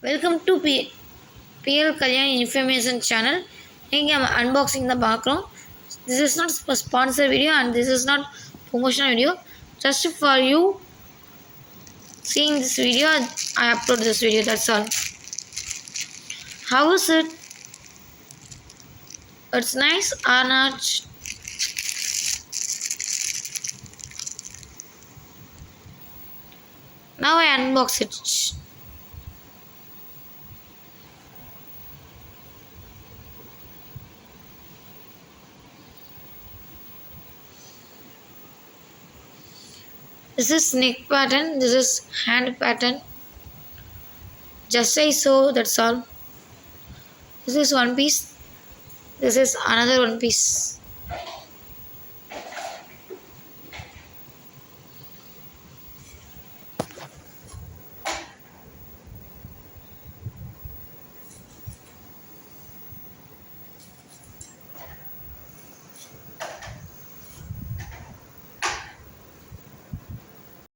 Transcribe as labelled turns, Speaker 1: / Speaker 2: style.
Speaker 1: Welcome to PL.kalyani information channel. இங்கே நம்ம unboxing தான் பார்க்குறோம். This is not a sponsor video and this is not promotional video. Just for you seeing this video, I upload this video. That's all. How is it? It's nice or not? Now I unbox it. This is neck pattern, this is hand pattern. Just say so, that's all. This is one piece. This is another one piece.